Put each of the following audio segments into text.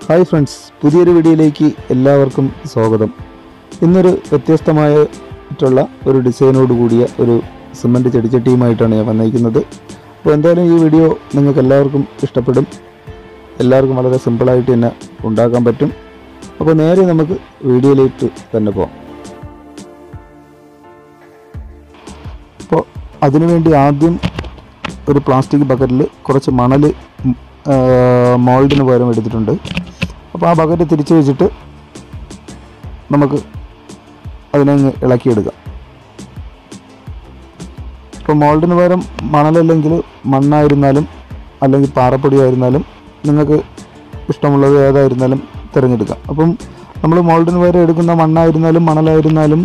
Hi friends, പുതിയൊരു വീഡിയോയിലേക്ക് എല്ലാവർക്കും സ്വാഗതം. ഇന്നൊരു വ്യത്യസ്തമായിട്ടുള്ള ഒരു ഡിസൈനോട് കൂടിയ ഒരു സിമൻറ്റ് ചെടിച്ചട്ടിയുമായിട്ടാണ് ഞാൻ വന്നിരിക്കുന്നത്. അപ്പോൾ എന്തായാലും ഈ വീഡിയോ നിങ്ങൾക്ക് എല്ലാവർക്കും ഇഷ്ടപ്പെടും. എല്ലാവർക്കും വളരെ സിമ്പിളായിട്ട് തന്നെ ഉണ്ടാക്കാൻ പറ്റും. അപ്പോൾ നേരെ നമുക്ക് വീഡിയോയിലേക്ക് തന്നെ പോകാം. അപ്പോൾ അതിനുവേണ്ടി ആദ്യം ഒരു പ്ലാസ്റ്റിക് ബക്കറ്റിൽ കുറച്ച് മണൽ മോൾഡിന് പകരം എടുത്തിട്ടുണ്ട്. അപ്പോൾ ആ ബക്കറ്റ് തിരിച്ച് വെച്ചിട്ട് നമുക്ക് അതിനെ ഇളക്കിയെടുക്കാം. ഇപ്പോൾ മോൾഡിന് പകരം മണലല്ലെങ്കിൽ മണ്ണായിരുന്നാലും അല്ലെങ്കിൽ പാറപ്പൊടി ആയിരുന്നാലും നിങ്ങൾക്ക് ഇഷ്ടമുള്ളത് ഏതായിരുന്നാലും തിരഞ്ഞെടുക്കാം. അപ്പം നമ്മൾ മോൾഡിന് പകരം എടുക്കുന്ന മണ്ണായിരുന്നാലും മണലായിരുന്നാലും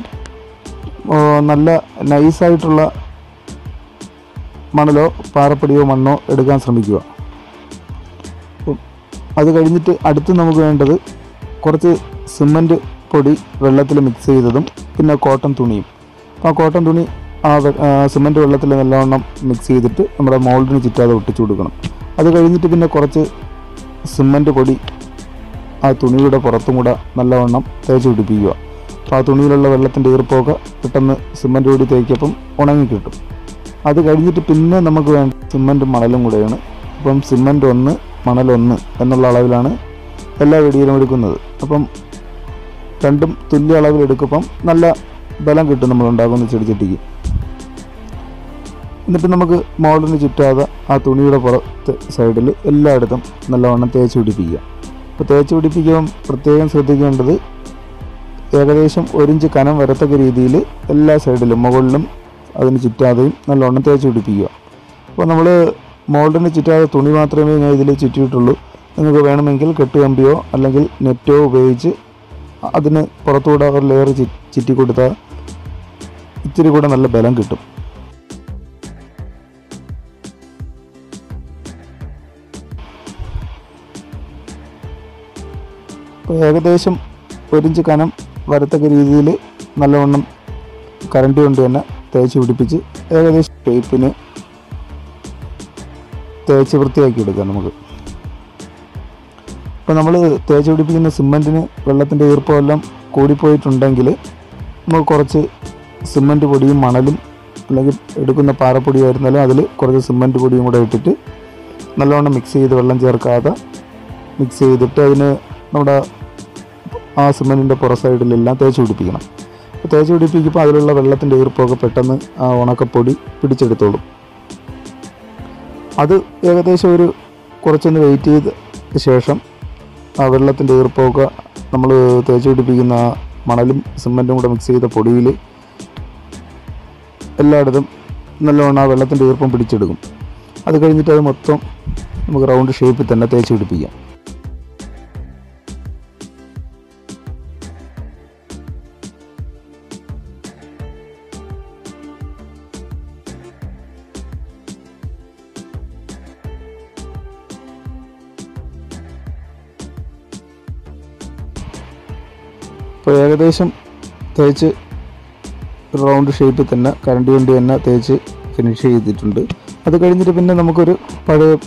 നല്ല നൈസായിട്ടുള്ള മണലോ പാറപ്പൊടിയോ മണ്ണോ എടുക്കാൻ ശ്രമിക്കുക. അത് കഴിഞ്ഞിട്ട് അടുത്ത് നമുക്ക് വേണ്ടത് കുറച്ച് സിമൻറ്റ് പൊടി വെള്ളത്തിൽ മിക്സ് ചെയ്തതും പിന്നെ കോട്ടൺ തുണിയും. അപ്പോൾ ആ കോട്ടൺ തുണി സിമൻറ്റ് വെള്ളത്തിൽ നല്ലവണ്ണം മിക്സ് ചെയ്തിട്ട് നമ്മുടെ മോൾഡിന് ചുറ്റാതെ ഒട്ടിച്ചു കൊടുക്കണം. അത് കഴിഞ്ഞിട്ട് പിന്നെ കുറച്ച് സിമൻറ്റ് പൊടി ആ തുണിയുടെ പുറത്തും കൂടെ നല്ലവണ്ണം തേച്ച് പിടിപ്പിക്കുക. അപ്പോൾ ആ തുണിയിലുള്ള വെള്ളത്തിൻ്റെ ഈർപ്പമൊക്കെ പെട്ടെന്ന് സിമൻറ്റ് പൊടി തേക്കിയപ്പം ഉണങ്ങി കിട്ടും. അത് കഴിഞ്ഞിട്ട് പിന്നെ നമുക്ക് വേണ്ട സിമൻറ്റും മണലും കൂടെയാണ്. അപ്പം സിമൻറ്റ് 1 മണൽ 1 എന്നുള്ള അളവിലാണ് എല്ലാ വീഡിയോയിലും എടുക്കുന്നത്. അപ്പം രണ്ടും തുല്യ അളവിൽ എടുക്കുമ്പം നല്ല ബലം കിട്ടും നമ്മൾ ഉണ്ടാക്കുന്ന ചെടിച്ചട്ടിക്ക്. എന്നിട്ട് നമുക്ക് മോൾഡിന് ചുറ്റാതെ ആ തുണിയുടെ പുറത്ത് സൈഡിൽ എല്ലായിടത്തും നല്ലവണ്ണം തേച്ച് പിടിപ്പിക്കുക. അപ്പോൾ തേച്ച് പിടിപ്പിക്കുമ്പം പ്രത്യേകം ശ്രദ്ധിക്കേണ്ടത് ഏകദേശം 1 ഇഞ്ച് കനം വരത്തക്ക രീതിയിൽ എല്ലാ സൈഡിലും മുകളിലും അതിന് ചുറ്റാതെയും നല്ലവണ്ണം തേച്ച് പിടിപ്പിക്കുക. അപ്പോൾ നമ്മൾ മോൾഡിന് ചുറ്റാതെ തുണി മാത്രമേ ഞാൻ ഇതിൽ ചുറ്റിയിട്ടുള്ളൂ. നിങ്ങൾക്ക് വേണമെങ്കിൽ കെട്ടുകമ്പിയോ അല്ലെങ്കിൽ നെറ്റോ ഉപയോഗിച്ച് അതിന് പുറത്തുകൂടെ ഒരു ലെയർ ചുറ്റി കൊടുത്താൽ ഇത്തിരി കൂടെ നല്ല ബലം കിട്ടും. അപ്പോൾ ഏകദേശം 1 ഇഞ്ച് കനം വരത്തക്ക രീതിയിൽ നല്ലവണ്ണം കരണ്ടി കൊണ്ട് തന്നെ തേച്ച് പിടിപ്പിച്ച് ഏകദേശം ഷേപ്പിന് തേച്ച് വൃത്തിയാക്കി എടുക്കാം നമുക്ക്. ഇപ്പോൾ നമ്മൾ തേച്ച് പിടിപ്പിക്കുന്ന സിമൻറ്റിന് വെള്ളത്തിൻ്റെ ഈർപ്പമെല്ലാം കൂടിപ്പോയിട്ടുണ്ടെങ്കിൽ നമുക്ക് കുറച്ച് സിമൻറ്റ് പൊടിയും മണലും അല്ലെങ്കിൽ എടുക്കുന്ന പാറപ്പൊടിയായിരുന്നാലും അതിൽ കുറച്ച് സിമൻറ്റ് പൊടിയും കൂടെ ഇട്ടിട്ട് നല്ലവണ്ണം മിക്സ് ചെയ്ത് വെള്ളം ചേർക്കാതെ മിക്സ് ചെയ്തിട്ട് അതിന് നമ്മുടെ ആ സിമൻറ്റിൻ്റെ പുറ സൈഡിലെല്ലാം തേച്ച് പിടിപ്പിക്കണം. അപ്പോൾ തേച്ച് പിടിപ്പിക്കുമ്പോൾ അതിലുള്ള വെള്ളത്തിൻ്റെ ഈർപ്പമൊക്കെ പെട്ടെന്ന് ആ ഉണക്കപ്പൊടി പിടിച്ചെടുത്തോളും. അത് ഏകദേശം ഒരു കുറച്ചൊന്ന് വെയിറ്റ് ചെയ്ത ശേഷം ആ വെള്ളത്തിൻ്റെ ഈർപ്പമൊക്കെ നമ്മൾ തേച്ച് പിടിപ്പിക്കുന്ന മണലും സിമൻറ്റും കൂടെ മിക്സ് ചെയ്ത പൊടിയിൽ എല്ലായിടത്തും നല്ലവണ്ണം ആ വെള്ളത്തിൻ്റെ ഈർപ്പം പിടിച്ചെടുക്കും. അത് കഴിഞ്ഞിട്ട് അത് മൊത്തം നമുക്ക് റൗണ്ട് ഷേപ്പിൽ തന്നെ തേച്ച് പിടിപ്പിക്കാം. അപ്പോൾ ഏകദേശം തേച്ച് റൗണ്ട് ഷേപ്പിൽ തന്നെ കരണ്ടി കൊണ്ട് തന്നെ തേച്ച് ഫിനിഷ് ചെയ്തിട്ടുണ്ട്. അത് കഴിഞ്ഞിട്ട് പിന്നെ നമുക്കൊരു പഴയ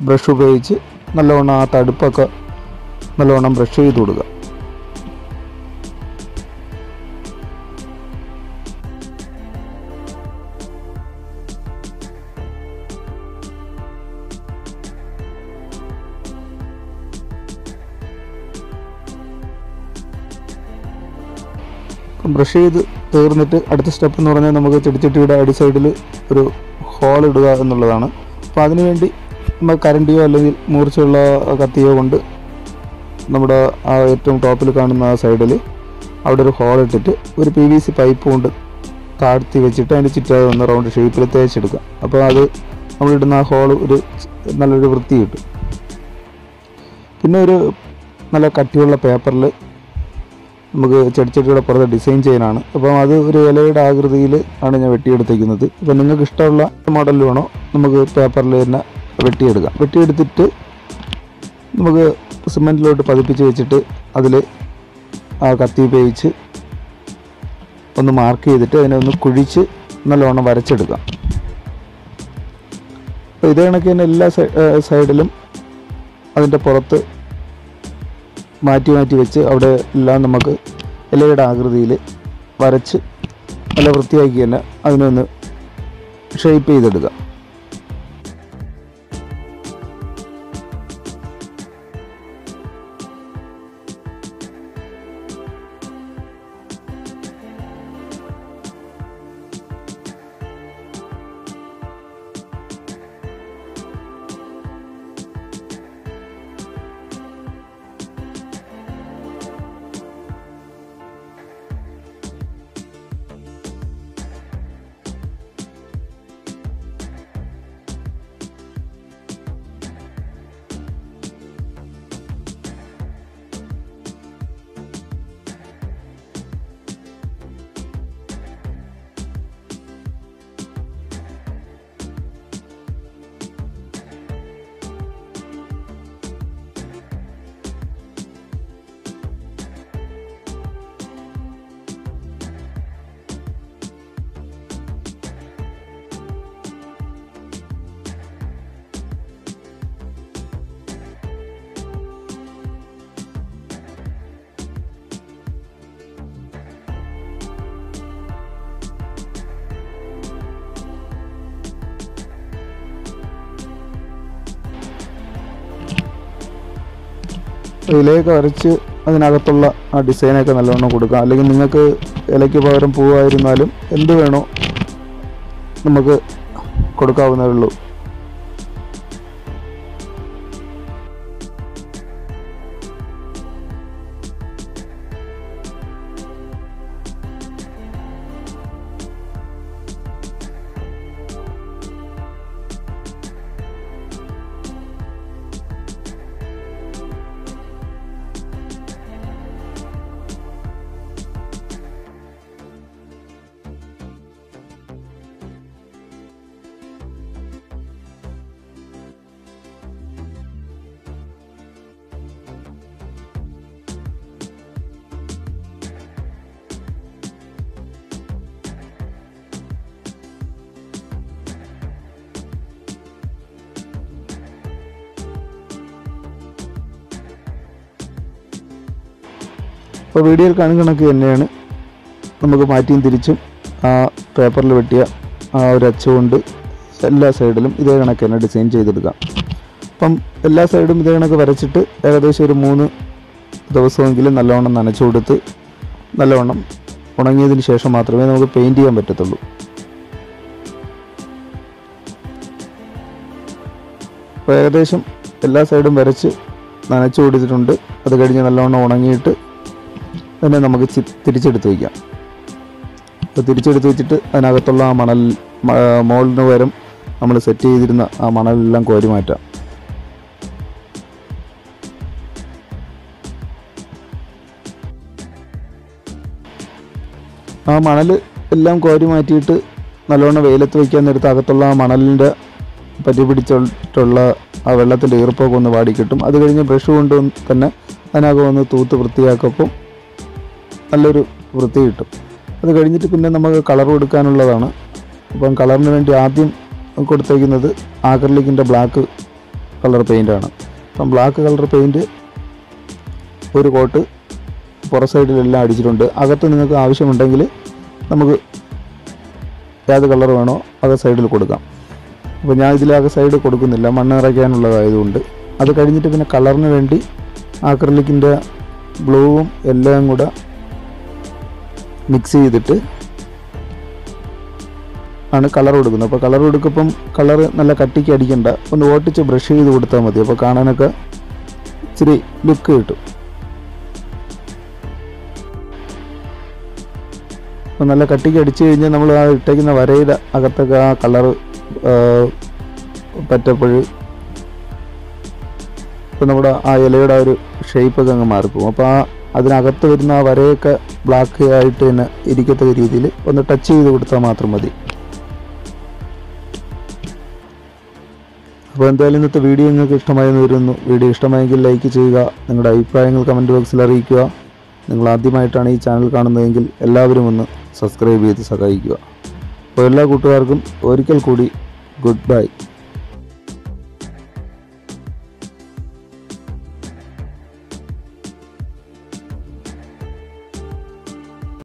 ബ്രഷ് ഉപയോഗിച്ച് നല്ലവണ്ണം ആ തടുപ്പൊക്കെ നല്ലവണ്ണം ബ്രഷ് ചെയ്ത് കൊടുക്കുക. ബ്രഷ് ചെയ്ത് തീർന്നിട്ട് അടുത്ത സ്റ്റെപ്പ് എന്ന് പറഞ്ഞാൽ നമുക്ക് ചെടിച്ചട്ടിയുടെ അടി സൈഡിൽ ഒരു ഹോൾ ഇടുക എന്നുള്ളതാണ്. അപ്പോൾ അതിനുവേണ്ടി നമ്മൾ കരണ്ടിയോ അല്ലെങ്കിൽ മൂർച്ചയുള്ള കത്തിയോ കൊണ്ട് നമ്മുടെ ആ ഏറ്റവും ടോപ്പിൽ കാണുന്ന ആ സൈഡിൽ അവിടെ ഒരു ഹോൾ ഇട്ടിട്ട് ഒരു PVC പൈപ്പ് കൊണ്ട് താഴ്ത്തി വെച്ചിട്ട് അതിൻ്റെ ചുറ്റാതെ ഒന്ന് റൗണ്ട് ഷേപ്പിൽ തേച്ചെടുക്കുക. അപ്പോൾ അത് നമ്മളിടുന്ന ആ ഹോൾ ഒരു നല്ലൊരു വൃത്തി കിട്ടും. പിന്നെ ഒരു നല്ല കട്ടിയുള്ള പേപ്പറിൽ നമുക്ക് ചെടിച്ചട്ടിയുടെ പുറത്ത് ഡിസൈൻ ചെയ്യാനാണ്. അപ്പം അത് ഒരു ഇലയുടെ ആകൃതിയിൽ ആണ് ഞാൻ വെട്ടിയെടുത്തേക്കുന്നത്. അപ്പോൾ നിങ്ങൾക്ക് ഇഷ്ടമുള്ള മോഡൽ വേണോ നമുക്ക് പേപ്പറിൽ തന്നെ വെട്ടിയെടുക്കാം. വെട്ടിയെടുത്തിട്ട് നമുക്ക് സിമൻറ്റിലോട്ട് പതിപ്പിച്ച് വെച്ചിട്ട് അതിൽ ആ കത്തി ഉപയോഗിച്ച് ഒന്ന് മാർക്ക് ചെയ്തിട്ട് അതിനെ ഒന്ന് കുഴിച്ച് നല്ലവണ്ണം വരച്ചെടുക്കാം. അപ്പോൾ ഇത് കണക്ക് തന്നെ എല്ലാ സൈഡിലും അതിൻ്റെ പുറത്ത് മാറ്റി മാറ്റി വെച്ച് അവിടെ എല്ലാം നമുക്ക് ഇലയുടെ ആകൃതിയിൽ വരച്ച് നല്ല വൃത്തിയാക്കി തന്നെ അതിനൊന്ന് ഷേപ്പ് ചെയ്തെടുക്കുക. ഇലയൊക്കെ വരച്ച് അതിനകത്തുള്ള ആ ഡിസൈനൊക്കെ നല്ലവണ്ണം കൊടുക്കാം. അല്ലെങ്കിൽ നിങ്ങൾക്ക് ഇലയ്ക്ക് പകരം പൂവായിരുന്നാലും എന്ത് വേണോ നമുക്ക് കൊടുക്കാവുന്നതേ ഉള്ളൂ. അപ്പോൾ വീഡിയോയിൽ കാണുന്ന കണക്ക് തന്നെയാണ് നമുക്ക് മാറ്റിയും തിരിച്ചും ആ പേപ്പറിൽ വെട്ടിയ ആ ഒരു അച്ചുകൊണ്ട് എല്ലാ സൈഡിലും ഇതേ കണക്ക് തന്നെ ഡിസൈൻ ചെയ്തെടുക്കാം. അപ്പം എല്ലാ സൈഡും ഇതേ കണക്ക് വരച്ചിട്ട് ഏകദേശം ഒരു 3 ദിവസമെങ്കിലും നല്ലവണ്ണം നനച്ചു കൊടുത്ത് നല്ലവണ്ണം ഉണങ്ങിയതിന് ശേഷം മാത്രമേ നമുക്ക് പെയിൻറ്റ് ചെയ്യാൻ പറ്റത്തുള്ളൂ. അപ്പോൾ ഏകദേശം എല്ലാ സൈഡും വരച്ച് നനച്ചു കൊടുത്തിട്ടുണ്ട്. അത് കഴിഞ്ഞ് നല്ലവണ്ണം ഉണങ്ങിയിട്ട് തന്നെ നമുക്ക് തിരിച്ചെടുത്ത് വയ്ക്കാം. അപ്പോൾ തിരിച്ചെടുത്ത് വെച്ചിട്ട് അതിനകത്തുള്ള ആ മണൽ മോൾഡിന് പകരം നമ്മൾ സെറ്റ് ചെയ്തിരുന്ന ആ മണലെല്ലാം കോരി മാറ്റാം. ആ മണൽ എല്ലാം കോരി മാറ്റിയിട്ട് നല്ലവണ്ണം വെയിലത്ത് വയ്ക്കാൻ നേരത്ത് അകത്തുള്ള ആ മണലിൻ്റെ പറ്റി പിടിച്ചിട്ടുള്ള ആ വെള്ളത്തിൻ്റെ ഈർപ്പമൊക്കെ ഒന്ന് വാടി കിട്ടും. അത് കഴിഞ്ഞ് ബ്രഷ് കൊണ്ട് തന്നെ അതിനകം ഒന്ന് തൂത്ത് വൃത്തിയാക്കപ്പം നല്ലൊരു വൃത്തി കിട്ടും. അത് കഴിഞ്ഞിട്ട് പിന്നെ നമുക്ക് കളർ കൊടുക്കാനുള്ളതാണ്. അപ്പം കളറിന് വേണ്ടി ആദ്യം കൊടുത്തേക്കുന്നത് ആക്രിലിക്കിൻ്റെ ബ്ലാക്ക് കളർ പെയിൻ്റാണ്. അപ്പം ബ്ലാക്ക് കളർ പെയിൻറ്റ് ഒരു കോട്ട് പുറ സൈഡിലെല്ലാം അടിച്ചിട്ടുണ്ട്. അകത്ത് നിങ്ങൾക്ക് ആവശ്യമുണ്ടെങ്കിൽ നമുക്ക് ഏത് കളർ വേണോ അത് സൈഡിൽ കൊടുക്കാം. അപ്പോൾ ഞാൻ ഇതിലക സൈഡ് കൊടുക്കുന്നില്ല, മണ്ണ് നിറയ്ക്കാനുള്ളതായതുകൊണ്ട്. അത് കഴിഞ്ഞിട്ട് പിന്നെ കളറിന് വേണ്ടി ആക്രിലിക്കിൻ്റെ ബ്ലൂവും എല്ലാം കൂടെ മിക്സ് ചെയ്തിട്ട് ആണ് കളർ കൊടുക്കുന്നത്. അപ്പോൾ കളർ കൊടുക്കുമ്പം കളർ നല്ല കട്ടിക്ക് അടിക്കണ്ട, ഒന്ന് ഓട്ടിച്ച് ബ്രഷ് ചെയ്ത് കൊടുത്താൽ മതി. അപ്പോൾ കാണാനൊക്കെ ഇച്ചിരി ലുക്ക് കിട്ടും. അപ്പോൾ നല്ല കട്ടിക്ക് അടിച്ചു കഴിഞ്ഞാൽ നമ്മൾ ആ ഇട്ടേക്കുന്ന വരയുടെ അകത്തൊക്കെ ആ കളറ് പറ്റപ്പോൾ ഇപ്പോൾ നമ്മുടെ ആ ഇലയുടെ ആ ഒരു ഷേപ്പൊക്കെ അങ്ങ് മാറിപ്പോകും. അപ്പോൾ അതിനകത്ത് വരുന്ന ആ വരയൊക്കെ ബ്ലാക്ക് ആയിട്ട് തന്നെ ഇരിക്കത്തക്ക രീതിയിൽ ഒന്ന് ടച്ച് ചെയ്ത് കൊടുത്താൽ മാത്രം മതി. അപ്പോൾ എന്തായാലും ഇന്നത്തെ വീഡിയോ നിങ്ങൾക്ക് ഇഷ്ടമായെന്ന് വരുന്നു. വീഡിയോ ഇഷ്ടമായെങ്കിൽ ലൈക്ക് ചെയ്യുക, നിങ്ങളുടെ അഭിപ്രായങ്ങൾ കമൻറ്റ് ബോക്സിൽ അറിയിക്കുക. നിങ്ങൾ ആദ്യമായിട്ടാണ് ഈ ചാനൽ കാണുന്നതെങ്കിൽ എല്ലാവരും ഒന്ന് സബ്സ്ക്രൈബ് ചെയ്ത് സഹായിക്കുക. അപ്പോൾ എല്ലാ കൂട്ടുകാർക്കും ഒരിക്കൽ കൂടി ഗുഡ് ബൈ.